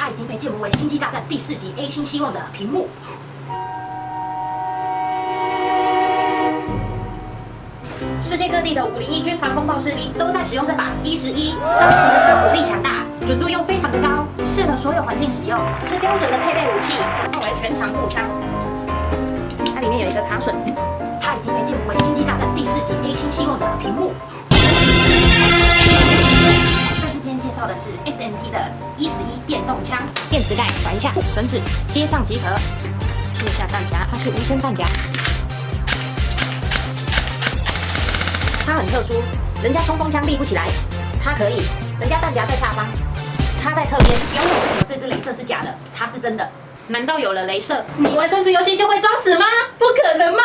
它已经被建模为《星际大战》第4集 A 星希望的屏幕。世界各地的501军团风暴势力都在使用这把E11。当时的它火力强大，准度又非常的高，适合所有环境使用，是标准的配备武器，转换为全长步枪。它里面有一个卡榫，它已经被建模为《星际大战》第4集 A 星希望的屏幕。但是今天介绍的是 SMT 的E11电动枪，电池盖转一下，绳子接上即可，卸下弹夹，它是无铅弹夹。它很特殊，人家冲锋枪立不起来，它可以，人家弹夹在下方，它在侧边。不要问我为什么这支雷射是假的，它是真的。难道有了雷射，你玩生存游戏就会装死吗？不可能嘛！